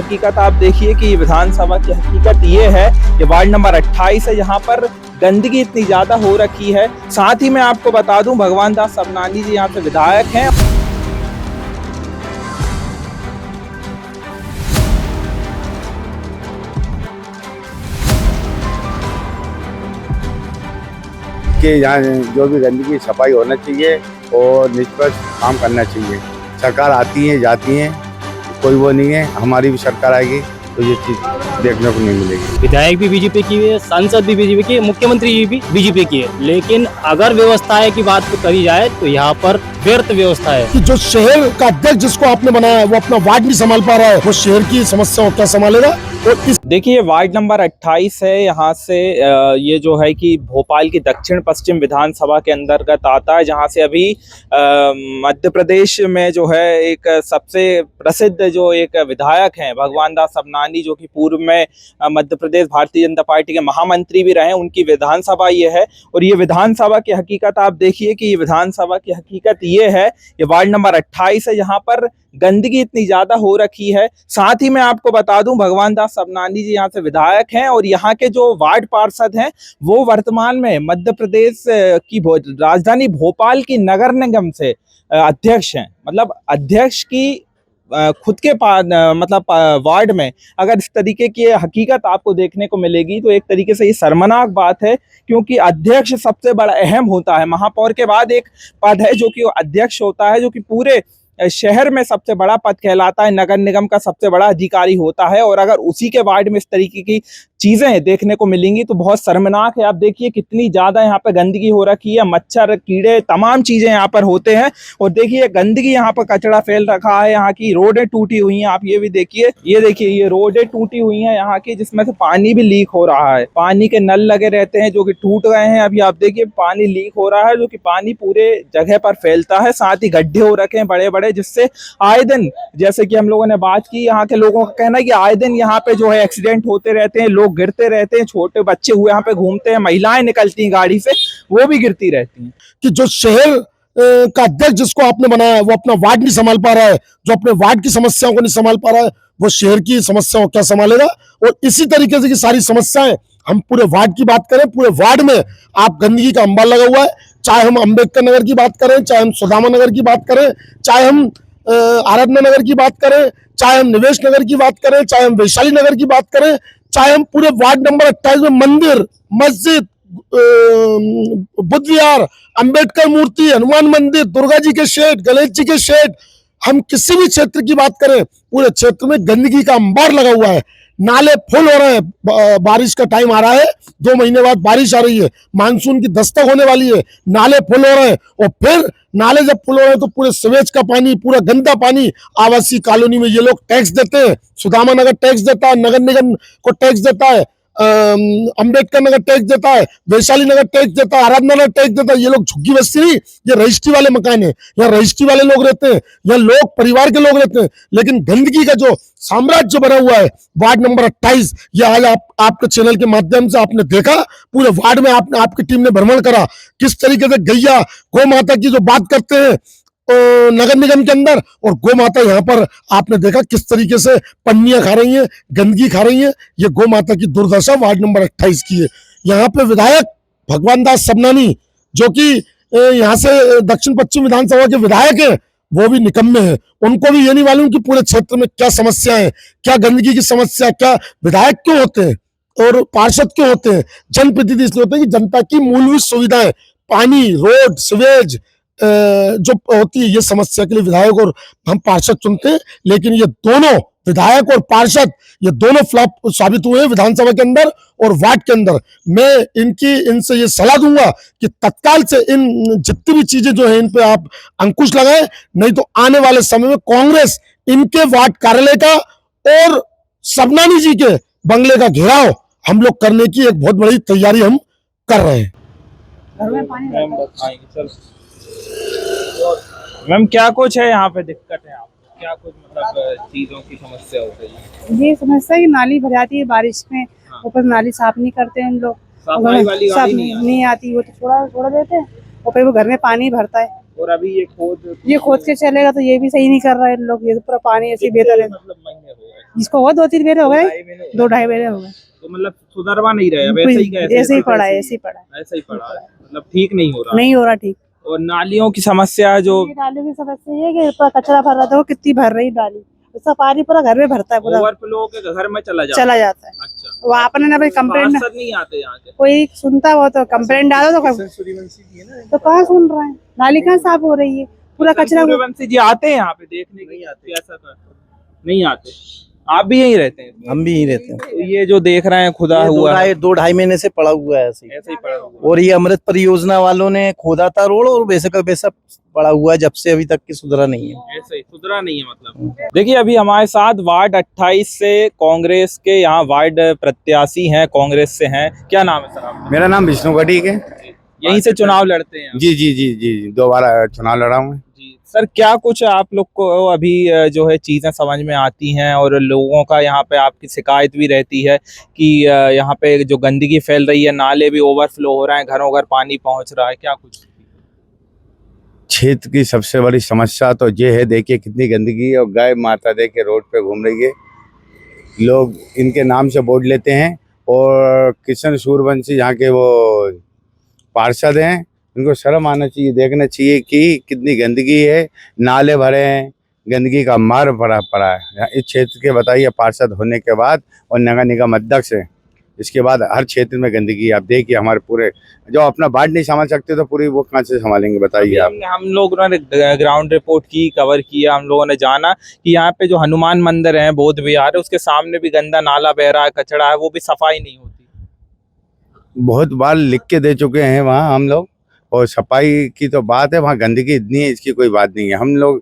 हकीकत आप देखिए कि विधानसभा की हकीकत ये है कि वार्ड नंबर 28 है, यहाँ पर गंदगी इतनी ज्यादा हो रखी है। साथ ही मैं आपको बता दूं, भगवान दास सबनानी जी यहाँ पे विधायक हैं। कि यहाँ जो भी गंदगी सफाई होना चाहिए और निष्पक्ष काम करना चाहिए। सरकार आती है जाती है, कोई वो नहीं है। हमारी भी सरकार आएगी तो ये चीज देखने को नहीं मिलेगी। विधायक भी बीजेपी की है, सांसद भी बीजेपी की है, मुख्यमंत्री भी बीजेपी की है, लेकिन अगर व्यवस्थाएं की बात करी जाए तो यहाँ पर व्यर्थ व्यवस्था है। कि जो शहर का अध्यक्ष जिसको आपने बनाया है वो अपना वार्ड नहीं संभाल पा रहा है, वो शहर की समस्या क्या संभालेगा। देखिए, वार्ड नंबर 28 है, यहाँ से ये जो है कि भोपाल की दक्षिण पश्चिम विधानसभा के अंतर्गत आता है, जहाँ से अभी मध्य प्रदेश में जो है एक सबसे प्रसिद्ध जो एक विधायक हैं भगवान दास सबनानी, जो कि पूर्व में मध्य प्रदेश भारतीय जनता पार्टी के महामंत्री भी रहे, उनकी विधानसभा ये है। और ये विधानसभा की हकीकत आप देखिए कि ये विधानसभा की हकीकत ये है, ये वार्ड नंबर 28 है, यहाँ पर गंदगी इतनी ज्यादा हो रखी है। साथ ही मैं आपको बता दूं, भगवान दास सबनानी जी यहाँ से विधायक हैं और यहाँ के जो वार्ड पार्षद हैं वो वर्तमान में मध्य प्रदेश की राजधानी भोपाल की नगर निगम से अध्यक्ष हैं। मतलब अध्यक्ष की खुद के मतलब वार्ड में अगर इस तरीके की हकीकत आपको देखने को मिलेगी तो एक तरीके से ये शर्मनाक बात है, क्योंकि अध्यक्ष सबसे बड़ा अहम होता है। महापौर के बाद एक पद है जो कि अध्यक्ष होता है, जो कि पूरे शहर में सबसे बड़ा पद कहलाता है, नगर निगम का सबसे बड़ा अधिकारी होता है। और अगर उसी के वार्ड में इस तरीके की चीजें देखने को मिलेंगी तो बहुत शर्मनाक है। आप देखिए कितनी ज्यादा यहाँ पे गंदगी हो रखी है, मच्छर कीड़े तमाम चीजें यहाँ पर होते हैं। और देखिए गंदगी, यहाँ पर कचरा फैल रखा है, यहाँ की रोडें टूटी हुई हैं। आप ये भी देखिए, ये देखिए ये रोडें टूटी हुई हैं यहाँ की, जिसमें से पानी भी लीक हो रहा है। पानी के नल लगे रहते हैं जो कि टूट गए हैं। अभी आप देखिए पानी लीक हो रहा है, जो कि पानी पूरे जगह पर फैलता है। साथ ही गड्ढे हो रखे हैं बड़े बड़े, जिससे आए दिन, जैसे कि हम लोगों ने बात की, यहाँ के लोगों का कहना है कि आए दिन यहाँ पे जो है एक्सीडेंट होते रहते हैं, लोग गिरते रहते हैं, छोटे बच्चे हुए यहाँ पे घूमते हैं, महिलाएं निकलती हैं गाड़ी से, वो भी गिरती रहती हैं। कि जो शहर का अध्यक्ष जिसको आपने बनाया है वो अपना वार्ड नहीं संभाल पा रहा है, जो अपने वार्ड की समस्याओं को नहीं संभाल पा रहा है, वो शहर की समस्याओं को क्या संभालेगा। और इसी तरीके से की सारी समस्याएं, हम पूरे वार्ड की बात करें, पूरे वार्ड में आप गंदगी का अंबार लगा हुआ है। चाहे हम अम्बेडकर नगर की बात करें, चाहे हम सुदामा नगर की बात करें, चाहे हम आराधना नगर की बात करें, चाहे हम निवेश नगर की बात करें, चाहे हम वैशाली नगर की बात करें, चाहे हम पूरे वार्ड नंबर 28 में मंदिर, मस्जिद, बुद्ध विहार, अम्बेडकर मूर्ति, हनुमान मंदिर, दुर्गा जी के शेड, गणेश जी के शेड, हम किसी भी क्षेत्र की बात करें, पूरे क्षेत्र में गंदगी का अंबार लगा हुआ है। नाले फुल हो रहे हैं, बारिश का टाइम आ रहा है, 2 महीने बाद बारिश आ रही है, मानसून की दस्तक होने वाली है, नाले फुल हो रहे हैं। और फिर नाले जब फुल हो रहे हैं तो पूरे सीवेज का पानी, पूरा गंदा पानी आवासीय कॉलोनी में ये लोग टैक्स देते हैं। सुदामा नगर टैक्स देता है, नगर निगम को टैक्स देता है, अम्बेडकर नगर टैक्स देता है, वैशाली नगर टैक्स देता है, आराधना नगर टैक्स देता है। ये लोग झुग्गी बस्ती नहीं, ये रजिस्ट्री वाले मकान है, यहाँ रजिस्ट्री वाले लोग रहते हैं, यहाँ लोग परिवार के लोग रहते हैं। लेकिन गंदगी का जो साम्राज्य बना हुआ है वार्ड नंबर 28, ये आज आपके चैनल के माध्यम से आपने देखा। पूरे वार्ड में आपकी टीम ने भ्रमण करा, किस तरीके से गैया गौ माता की जो बात करते हैं नगर निगम के अंदर, और गौ माता यहाँ पर आपने देखा किस तरीके से पन्नियां खा रही हैं, गंदगी खा रही हैं। ये गौ माता की दुर्दशा वार्ड नंबर 28 की है। यहाँ पे विधायक भगवान दास सबनानी, जो कि यहाँ से दक्षिण पश्चिम विधानसभा के विधायक हैं, वो भी निकम्मे हैं। उनको भी ये नहीं मालूम कि पूरे क्षेत्र में क्या समस्या है, क्या गंदगी की समस्या, क्या विधायक क्यों होते हैं और पार्षद क्यों होते हैं। जनप्रतिनिधि इसलिए होते हैं कि जनता की मूलभूत सुविधाएं, पानी, रोड, सीवेज जो होती है, ये समस्या के लिए विधायक और हम पार्षद चुनते हैं। लेकिन ये दोनों विधायक और पार्षद, ये दोनों फ्लॉप साबित हुए विधानसभा के अंदर और वार्ड के अंदर। मैं इनसे ये सलाह दूंगा कि तत्काल से इन जितनी भी चीजें जो है इन पे आप अंकुश लगाएं, नहीं तो आने वाले समय में कांग्रेस इनके वार्ड कार्यालय का और सबनानी जी के बंगले का घेराव हम लोग करने की एक बहुत बड़ी तैयारी हम कर रहे हैं। मैम क्या कुछ है यहाँ पे दिक्कत है आपको, क्या कुछ मतलब चीजों की समस्या हो रही है? ये समस्या है कि नाली भर जाती है बारिश में, ऊपर नाली साफ नहीं करते हैं लोग, सफाई वाली गाड़ी नहीं आती, वो तो छोड़ा देते हैं और फिर वो घर में पानी भरता है। और अभी ये खोद के चलेगा तो ये भी सही नहीं कर रहा है लोग, ये तो पूरा पानी ऐसे बेहतर है। मतलब महीने हो गए जिसको वो 2-3 महीने हो गए, 2-2.5 महीने हो गए। तो मतलब सुधरवा नहीं रहे, वैसे ही कैसे ऐसे ही पड़ा है, ऐसे ही पड़ा है, ऐसा ही पड़ा है, मतलब ठीक नहीं हो रहा। नहीं हो रहा ठीक। और नालियों की समस्या जो ये नालियों की समस्या ये है कि ऊपर कचरा भर रहा था, वो कितनी भर रही नाली, उसका पानी पूरा घर में भरता है, पूरा ओवरफ्लो के घर में चला जाता चला जाता है। अच्छा, वो आपने ना भाई कंप्लेंट, पार्षद नहीं आते यहाँ के? कोई सुनता वो तो कंप्लेंट डालो तो कहाँ सुन रहा है, नाली कहाँ साफ हो रही है, पूरा कचरा। सूर्यवंशी जी आते हैं यहाँ पे देखने के लिए? ऐसा कर नहीं आते? आप भी यहीं रहते हैं? हम भी यहीं रहते हैं। तो ये जो देख रहे हैं खुदा ये हुआ है, 2-2.5 महीने से पड़ा हुआ है ऐसे ही। ऐसे ही पड़ा हुआ है। और ये अमृत परियोजना वालों ने खोदा था रोड, और वैसे का वैसा पड़ा हुआ है, जब से अभी तक की सुधरा नहीं है। ऐसे ही सुधरा नहीं है मतलब। देखिए अभी हमारे साथ वार्ड 28 से कांग्रेस के यहाँ वार्ड प्रत्याशी हैं, कांग्रेस से हैं। क्या नाम है सर आपका? मेरा नाम विष्णु गढ़ी है। यहीं से चुनाव लड़ते हैं आप? जी जी जी जी, 2 बार चुनाव लड़ा हूँ। जी सर, क्या कुछ आप लोग को अभी जो है चीजें समझ में आती हैं, और लोगों का यहाँ पे आपकी शिकायत भी रहती है कि यहाँ पे जो गंदगी फैल रही है, नाले भी ओवरफ्लो हो रहे हैं, घरों घर पानी पहुंच रहा है, क्या कुछ? क्षेत्र की सबसे बड़ी समस्या तो ये है, देखिए कितनी गंदगी है, और गाय माता देखिए रोड पे घूम रही है। लोग इनके नाम से बोर्ड लेते हैं, और किशन सूर्यवंशी यहाँ के वो पार्षद हैं, इनको शर्म आना चाहिए, देखना चाहिए कि कितनी गंदगी है, नाले भरे हैं, गंदगी का मार पड़ा है इस क्षेत्र के। बताइए, पार्षद होने के बाद और नगर निगम अध्यक्ष है, इसके बाद हर क्षेत्र में गंदगी। आप देखिए हमारे पूरे जो अपना वार्ड नहीं संभाल सकते तो पूरी वो कहाँ से संभालेंगे, बताइए आप। हम लोगों ने ग्राउंड रिपोर्ट की, कवर किया, हम लोगों ने जाना कि यहाँ पे जो हनुमान मंदिर है, बौद्ध विहार है, उसके सामने भी गंदा नाला बह रहा है, कचरा है, वो भी सफाई नहीं होती। बहुत बार लिख के दे चुके हैं वहाँ हम लोग, और सफाई की तो बात है, वहाँ गंदगी इतनी है, इसकी कोई बात नहीं है। हम लोग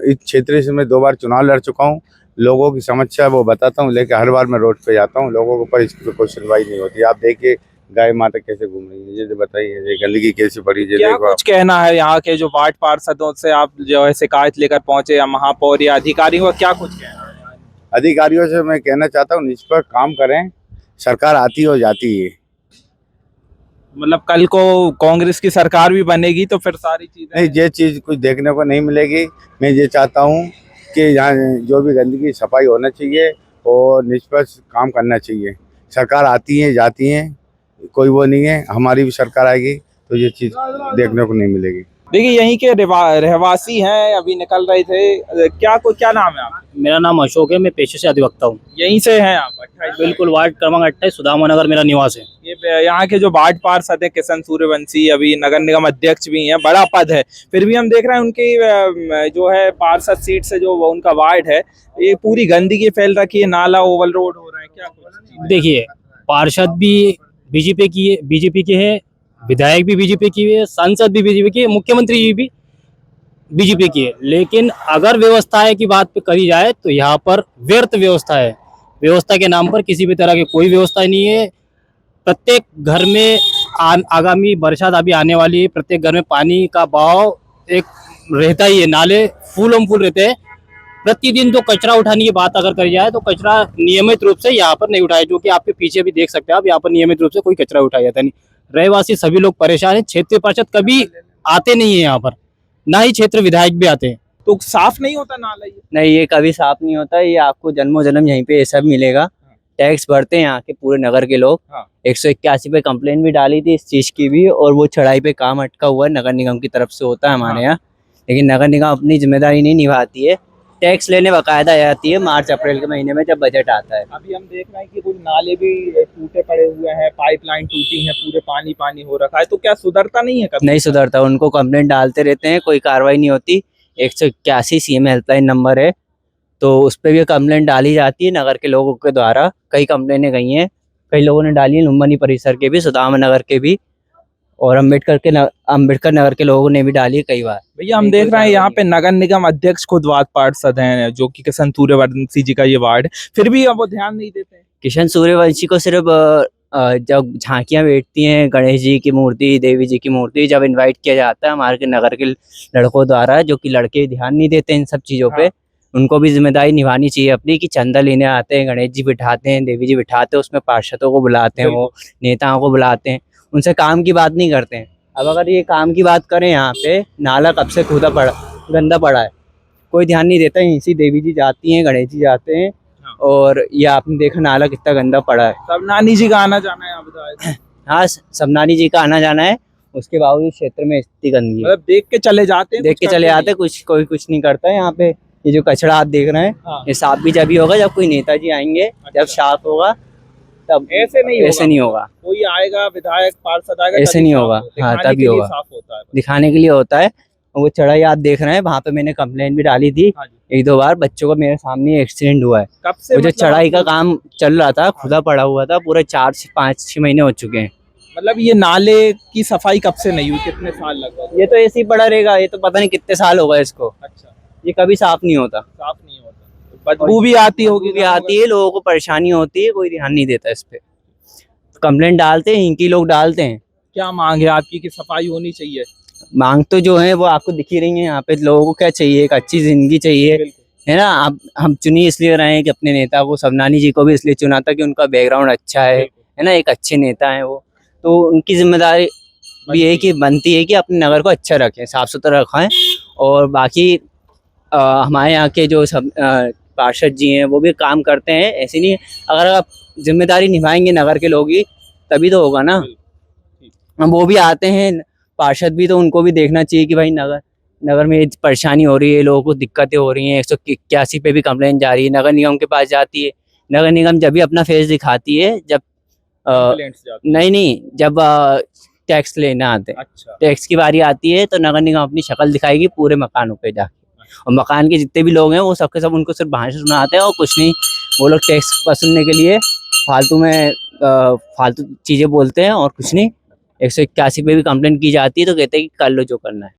इस क्षेत्र से मैं 2 बार चुनाव लड़ चुका हूँ, लोगों की समस्या वो बताता हूँ, लेकिन हर बार मैं रोड पे जाता हूँ, लोगों के ऊपर इस पर कोई सुनवाई नहीं होती। आप देखिए गाय माता कैसे घूम रही है, ये बताइए, ये गंदगी कैसी पड़ी है, क्या देखो कुछ कहना है यहाँ के जो वार्ड पार्षदों से आप जो है शिकायत लेकर पहुंचे, या महापौर या अधिकारियों का क्या कुछ कहना है? अधिकारियों से मैं कहना चाहता हूँ, निष्पक्ष काम करें, सरकार आती हो जाती है। मतलब कल को कांग्रेस की सरकार भी बनेगी तो फिर सारी चीजें नहीं, ये चीज़ कुछ देखने को नहीं मिलेगी। मैं ये चाहता हूँ कि यहाँ जो भी गंदगी सफाई होना चाहिए, और निष्पक्ष काम करना चाहिए। सरकार आती है जाती है, कोई वो नहीं है, हमारी भी सरकार आएगी तो ये चीज़ देखने को नहीं मिलेगी। देखिए यहीं के रहवासी हैं, अभी निकल रहे थे। क्या नाम है आप? मेरा नाम अशोक है, मैं पेशे से अधिवक्ता हूँ। यहीं से हैं आप? 28 बिल्कुल, वार्ड क्रमांक 28 सुदामा नगर मेरा निवास है। ये यहाँ के जो वार्ड पार्षद है किशन सूर्यवंशी, अभी नगर निगम अध्यक्ष भी हैं, बड़ा पद है, फिर भी हम देख रहे हैं उनकी जो है पार्षद सीट से जो उनका वार्ड है, ये पूरी गंदगी फैल रखी है, नाला ओवरलोड हो रहा है, क्या कुछ? देखिए, पार्षद भी बीजेपी के हैं, विधायक भी बीजेपी की है, सांसद भी बीजेपी की है, मुख्यमंत्री भी बीजेपी की है। लेकिन अगर व्यवस्थाएं की बात करी जाए तो यहाँ पर व्यर्थ व्यवस्था है। व्यवस्था के नाम पर किसी भी तरह की कोई व्यवस्था नहीं है। प्रत्येक घर में आगामी बरसात अभी आने वाली है, प्रत्येक घर में पानी का बहाव एक रहता ही है, नाले फुल रहते हैं। प्रतिदिन जो कचरा उठाने की बात अगर करी जाए तो कचरा नियमित रूप से यहाँ पर नहीं उठाया, जो कि आपके पीछे भी देख सकते हैं आप, यहाँ पर नियमित रूप से कोई कचरा उठाया जाता नहीं। रहवासी सभी लोग परेशान हैं, क्षेत्रीय पार्षद कभी आते नहीं है यहाँ पर, ना ही क्षेत्र विधायक भी आते हैं। तो साफ नहीं होता नाला ये? नहीं, ये कभी साफ नहीं होता। ये आपको जन्मों जन्म यहीं पे ये सब मिलेगा। टैक्स भरते हैं यहाँ के पूरे नगर के लोग। 181 पे कंप्लेंट भी डाली थी इस चीज की भी, और वो चढ़ाई पे काम अटका हुआ है, नगर निगम की तरफ से होता है हमारे यहाँ, लेकिन नगर निगम अपनी जिम्मेदारी नहीं निभाती है। टैक्स लेने बाकायदा जाती है मार्च अप्रैल के महीने में जब बजट आता है। अभी हम देख रहे हैं कि कुछ नाले भी टूटे पड़े हुए हैं, पाइपलाइन टूटी है, पूरे पानी पानी हो रखा है, तो क्या सुधरता नहीं है कभी? नहीं सुधरता, उनको कंप्लेंट डालते रहते हैं, कोई कार्रवाई नहीं होती। 181 सीएम हेल्पलाइन नंबर है, तो उस पर भी कंप्लेंट डाली जाती है नगर के लोगों के द्वारा। कई कंप्लेनें गई हैं, कई लोगों ने डाली है, लुम्बिनी परिसर के भी, सुदामा नगर के भी, और अम्बेडकर नगर के लोगों ने भी डाली है कई बार। भैया हम देख रहे हैं यहाँ पे नगर निगम अध्यक्ष खुद वार्ड पार्षद हैं, जो कि किशन सूर्यवंशी जी का ये वार्ड, फिर भी अब वो ध्यान नहीं देते हैं। किशन सूर्यवंशी को सिर्फ जब झांकियां बैठती हैं, गणेश जी की मूर्ति, देवी जी की मूर्ति, जब इनवाइट किया जाता है हमारे नगर के लड़कों द्वारा, जो कि लड़के ध्यान नहीं देते इन सब चीज़ों पे, उनको भी जिम्मेदारी निभानी चाहिए अपनी, कि चंदा लेने आते हैं, गणेश जी बिठाते हैं, देवी जी बिठाते हैं, उसमें पार्षदों को बुलाते हैं, वो नेताओं को बुलाते हैं, उनसे काम की बात नहीं करते हैं। अब अगर ये काम की बात करें, यहाँ पे नाला कब से गंदा पड़ा है, कोई ध्यान नहीं देता है। इसी देवी जी जाती हैं, गणेश जी जाते हैं, और ये आपने देखा नाला कितना गंदा पड़ा है। सब नानी जी का आना जाना है यहाँ विधायक, हाँ, सबनानी जी का आना जाना है, उसके बावजूद क्षेत्र में इतनी गंदगी है। मतलब देख के चले जाते हैं, देख के कुछ चले करते आते, कोई कुछ नहीं करता है यहाँ पे। ये जो कचरा आप देख रहे हैं, हाँ। ये साफ भी जब ही होगा जब कोई नेताजी आएंगे, जब साफ होगा तब। ऐसे नहीं ऐसे नहीं होगा, कोई आएगा विधायक पार्षद आएगा ऐसे तभी नहीं साफ होगा। हो, हाँ, दिखाने तभी के लिए होगा। साफ होता है। दिखाने के लिए होता है। और वो चढ़ाई आप देख रहे हैं, वहाँ पे मैंने कंप्लेंट भी डाली थी हाँ जी। 1-2 बार। बच्चों का मेरे सामने एक्सीडेंट हुआ है। कब से वो जो मतलब चढ़ाई का आपको- काम चल रहा था, खुदा पड़ा हुआ था, पूरे 4 से 5-6 महीने हो चुके हैं। मतलब ये नाले की सफाई कब से नहीं हुई, कितने साल लगभग? ये तो ऐसे ही पड़ा रहेगा, ये तो पता नहीं कितने साल हो गए इसको, अच्छा, ये कभी साफ नहीं होता। साफ नहीं होता, बदबू भी आती होगी, भी आती है, लोगों को परेशानी होती है, कोई ध्यान नहीं देता इस पे। कंप्लेंट डालते हैं, इनकी लोग डालते हैं। क्या मांग है आपकी कि सफाई होनी चाहिए? मांग तो जो है वो आपको दिख ही रही है यहाँ पे। लोगों को क्या चाहिए, एक अच्छी जिंदगी चाहिए, बिल्कुल। है ना। आप हम चुनी इसलिए रहे हैं कि अपने नेता को, सबनानी जी को भी इसलिए चुना था कि उनका बैकग्राउंड अच्छा है ना, एक अच्छे नेता है वो। तो उनकी जिम्मेदारी भी है कि बनती है कि अपने नगर को अच्छा रखें, साफ सुथरा रखें। और बाकी हमारे यहाँ के जो सब पार्षद जी हैं वो भी काम करते हैं, ऐसे नहीं। अगर आप जिम्मेदारी निभाएंगे नगर के लोग ही, तभी तो होगा ना। हम वो भी आते हैं पार्षद भी, तो उनको भी देखना चाहिए कि भाई नगर में परेशानी हो रही है, लोगों को दिक्कतें हो रही हैं। 181 पे भी कंप्लेंट जा रही है, नगर निगम के पास जाती है। नगर निगम जब भी अपना फेस दिखाती है जब कंप्लेंट्स जाती हैं। नहीं, जब टैक्स लेना आते हैं, अच्छा, टैक्स की बारी आती है, तो नगर निगम अपनी शक्ल दिखाएगी पूरे मकानों पे जाके। और मकान के जितने भी लोग हैं वो सबके सब उनको सिर्फ भाषण सुनाते हैं और कुछ नहीं। वो लोग टैक्स वसूलने के लिए फालतू में फालतू चीज़ें बोलते हैं और कुछ नहीं। 181 पे भी कंप्लेंट की जाती है तो कहते हैं कि कर लो जो करना है।